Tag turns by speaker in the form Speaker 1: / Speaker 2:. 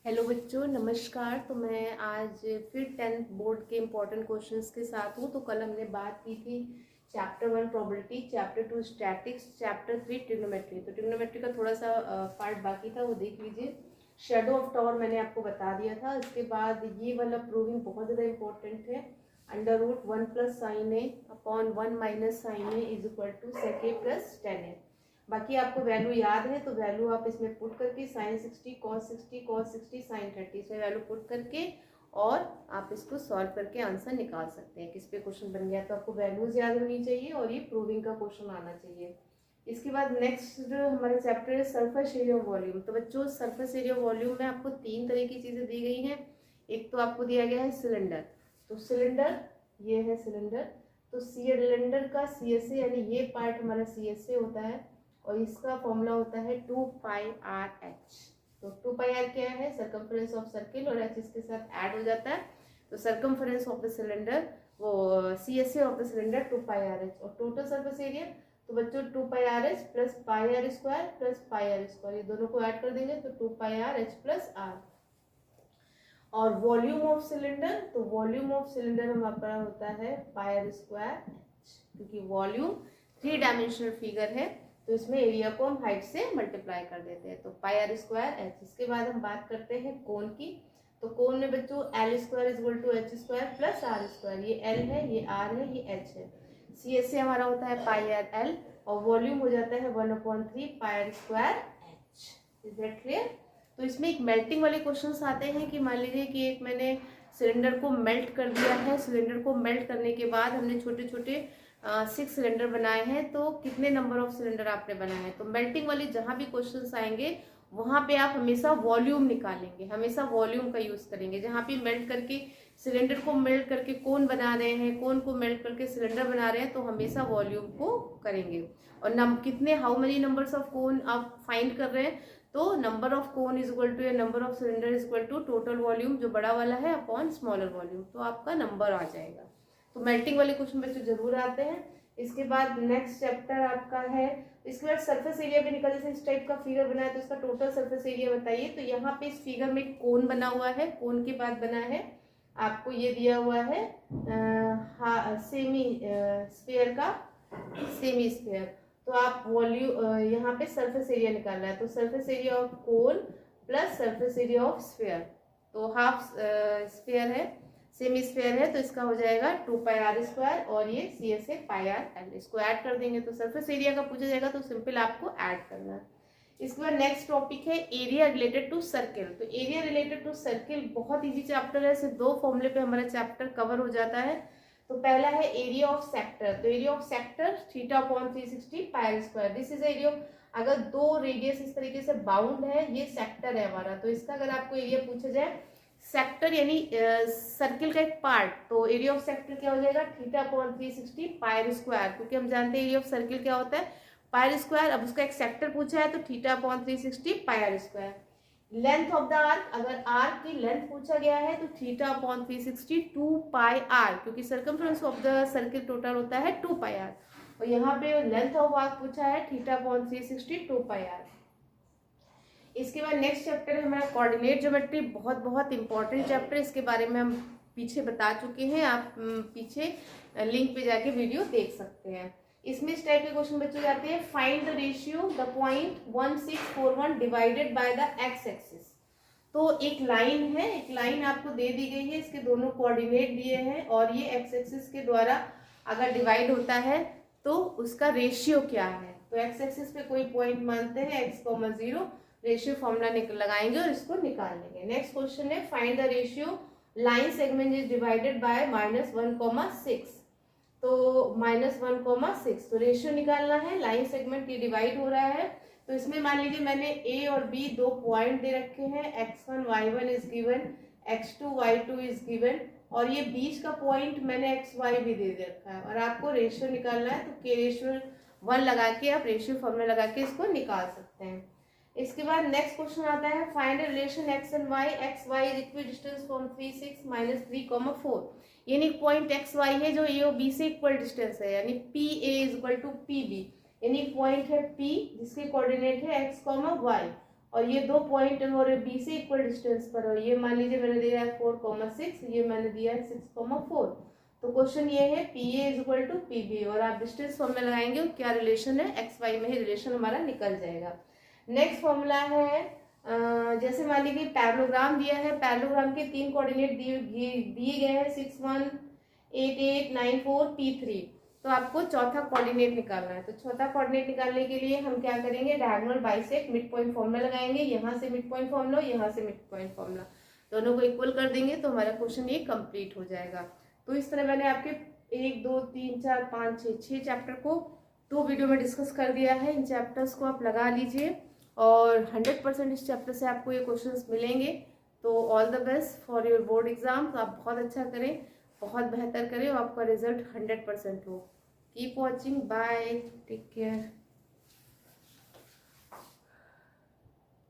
Speaker 1: Hello बच्चों, नमस्कार। तो मैं आज फिर 10th बोर्ड के इम्पोर्टेंट क्वेश्चंस के साथ हूँ। तो कल हमने बात की थी chapter 1 probability, chapter 2 statics, chapter 3 trigonometry. तो ट्रिग्नोमेट्री का थोड़ा सा पार्ट बाकी था, वो देख लीजिए। शेडो ऑफ टॉर मैंने आपको बता दिया था। इसके बाद ये वाला प्रूविंग बहुत ज़्यादा इंपॉर्टेंट है। Under root 1 plus sine A upon 1 minus sine A is equal to sec A plus 10 A. बाकी आपको वैल्यू याद है तो वैल्यू आप इसमें पुट करके साइन 60 कॉस 60 कॉस 60 साइन 30 इसमें वैल्यू पुट करके और आप इसको सॉल्व करके आंसर निकाल सकते हैं। किस पे क्वेश्चन बन गया, तो आपको वैल्यूज याद होनी चाहिए और ये प्रूविंग का क्वेश्चन आना चाहिए। इसके बाद नेक्स्ट हमारे चैप्टर है सरफेस एरिया ऑफ वॉल्यूम। तो बच्चों, सरफेस एरिया ऑफ वॉल्यूम में आपको 3 तरह की चीज़ें दी गई हैं। एक तो आपको दिया गया है सिलेंडर। तो सिलेंडर, ये है सिलेंडर। तो सिलेंडर का CSA यानी ये पार्ट हमारा CSA होता है और इसका फॉर्मूला होता है 2πr/h। तो 2πr क्या है? सरकमफ्रेंस ऑफ सर्किल, और h इसके साथ ऐड हो जाता है। तो सरकमफ्रेंस ऑफ द सिलेंडर, वो CSA of the cylinder 2πr/h। और टोटल सरफेस एरिया, तो बच्चों 2πr/h plus πr² plus πr², ये दोनों को ऐड कर देंगे तो 2πr/h प्लस r। और वॉल्यूम ऑफ सिलेंडर, तो वॉल्यूम ऑफ सिलेंडर हमारा होता है πr²h, क्योंकि वॉल्यूम 3 डायमेंशनल फिगर है तो इसमें एरिया को हम हाइट से मल्टीप्लाई कर देते हैं। तो πr²h। इसके बाद हम बात करते हैं कोण की। तो कोण में बच्चों L² = h² प्लस r²। ये L है, ये r है, ये h है। CSA हमारा होता है πrl और वॉल्यूम हो जाता है 1/3 πr²h। Is that clear? तो इसमें एक मेल्टिंग वाले क्वेश्चंस आते हैं कि मान लीजिए कि एक मैंने सिलेंडर को मेल्ट कर दिया है। सिलेंडर को मेल्ट करने के बाद हमने छोटे छोटे 6 सिलेंडर बनाए हैं, तो कितने नंबर ऑफ सिलेंडर आपने बनाए हैं। तो मेल्टिंग वाली जहाँ भी क्वेश्चंस आएंगे वहाँ पे आप हमेशा वॉल्यूम निकालेंगे, हमेशा वॉल्यूम का यूज करेंगे। जहाँ पे मेल्ट करके सिलेंडर को मेल्ट करके कोन बना रहे हैं, कोन को मेल्ट करके सिलेंडर बना रहे हैं, तो हमेशा वॉल्यूम को करेंगे। और कितने, how many numbers of cone आप फाइंड कर रहे हैं, तो number of cone is equal to या number of cylinder is equal to total volume जो बड़ा वाला है अपॉन स्मॉलर वॉल्यूम, तो आपका नंबर आ जाएगा। तो मेल्टिंग वाले क्वेश्चन बच्चों जरूर आते हैं। इसके बाद नेक्स्ट चैप्टर आपका है, इसके बाद सरफेस एरिया भी निकल, जैसे इस टाइप का फिगर बना है तो इसका टोटल सरफेस एरिया बताइए। तो यहाँ पे इस फिगर में कोन बना हुआ है, कोन के बाद बना है आपको ये दिया हुआ है सेमी स्फीयर का, सेमी स्फीयर। तो आप वॉल्यूम यहाँ पे सरफेस एरिया निकालना है। तो surface area of cone plus surface area of sphere, तो हाफ स्फीयर है, सेमी स्फीयर है, तो इसका हो जाएगा 2πr² और ये CSA πrl। इसको ऐड कर देंगे तो सरफेस एरिया का पूछा जाएगा, तो सिंपल आपको ऐड करना है। इसके बाद नेक्स्ट टॉपिक है एरिया रिलेटेड टू सर्किल। तो एरिया रिलेटेड टू सर्किल बहुत इजी चैप्टर है, सिर्फ 2 फॉर्मूले पे हमारा चैप्टर कवर हो जाता है। तो पहला है एरिया ऑफ सेक्टर। तो area of sector θ/360 πr²। This is area of, अगर 2 रेडियस इस तरीके से बाउंड है, ये सेक्टर है हमारा, तो इसका अगर आपको एरिया पूछा जाए, सेक्टर यानी सर्किल का एक पार्ट, तो एरिया ऑफ सेक्टर क्या हो जाएगा θ/360 πr², क्योंकि हम जानते हैं एरिया ऑफ सर्किल क्या होता है πr²। अब उसका एक सेक्टर पूछा है तो θ/360 πr²। Length of the arc, अगर आर्क की लेंथ पूछा गया है तो θ/360 2πr, क्योंकि circumference of the circle total होता है 2πr, और यहाँ पे लेंथ ऑफ आर्क पूछा है θ/360 2πr। इसके बाद नेक्स्ट चैप्टर है हमारा कोऑर्डिनेट ज्योमेट्री। बहुत बहुत इंपॉर्टेंट चैप्टर, इसके बारे में हम पीछे बता चुके हैं, आप पीछे लिंक पे जाके वीडियो देख सकते हैं। इसमें इस टाइप के क्वेश्चन बच्चे जाते हैं, find the ratio the point 1641 divided by the x axis. तो एक लाइन है, एक लाइन आपको दे दी गई है, इसके दोनों कोऑर्डिनेट दिए हैं और ये एक्स एक्सिस के द्वारा अगर डिवाइड होता है तो उसका रेशियो क्या है। तो एक्स एक्सिस पे कोई पॉइंट मानते हैं x,0, रेशियो फॉर्मूला लगाएंगे और इसको निकाल लेंगे। नेक्स्ट क्वेश्चन है find the ratio line segment is divided by -1,6। तो -1,6, तो रेशियो निकालना है, लाइन सेगमेंट ये डिवाइड हो रहा है। तो इसमें मान लीजिए मैंने A और B 2 पॉइंट दे रखे हैं, x1 y1 is given, x2 y2 is given, और ये बीच का पॉइंट मैंने xy भी दे रखा है, और आपको रेशियो निकालना है। तो K/1 लगा के आप रेशियो फॉर्मूला लगा के इसको निकाल सकते हैं। इसके बाद नेक्स्ट क्वेश्चन आता है find relation x and y, x y is equal distance from 3 6 -3, 4। यानी पॉइंट एक्स वाई है जो ए और बी से इक्वल डिस्टेंस है, यानी P A is equal to P B, यानी पॉइंट है पी जिसके कोऑर्डिनेट है x, y, और ये 2 पॉइंट और बी से इक्वल डिस्टेंस पर हो। ये मान लीजिए मैंने दिया है 4,6, ये मैंने दिया है 6,4। तो क्वेश्चन ये है P A is equal to P B, और आप डिस्टेंस फॉर्मूला लगाएंगे क्या रिलेशन है, एक्स वाई में ही रिलेशन हमारा निकल जाएगा। नेक्स्ट फॉर्मूला है जैसे मान लीजिए पैरेललोग्राम दिया है, पैरेललोग्राम के 3 कोऑर्डिनेट दिए गए हैं 6, 1, 8, 8, 9, 4, P3। तो आपको चौथा कोऑर्डिनेट निकालना है। तो चौथा कोऑर्डिनेट निकालने के लिए हम क्या करेंगे, diagonal bisect mid point formula लगाएंगे, यहाँ से मिड पॉइंट फॉर्मूला, यहाँ से मिड पॉइंट फॉर्मूला, दोनों को इक्वल कर देंगे तो हमारा क्वेश्चन ये कंप्लीट हो जाएगा। तो इस तरह मैंने आपके 1, 2, 3, 4, 5, 6 चैप्टर को 2 वीडियो में डिस्कस कर दिया है। इन चैप्टर्स को आप लगा लीजिए और 100% इस चैप्टर से आपको ये क्वेश्चंस मिलेंगे। तो all the best for your board exam. तो आप बहुत अच्छा करें, बहुत बेहतर करें और आपका रिजल्ट 100% हो। Keep watching, bye, take care.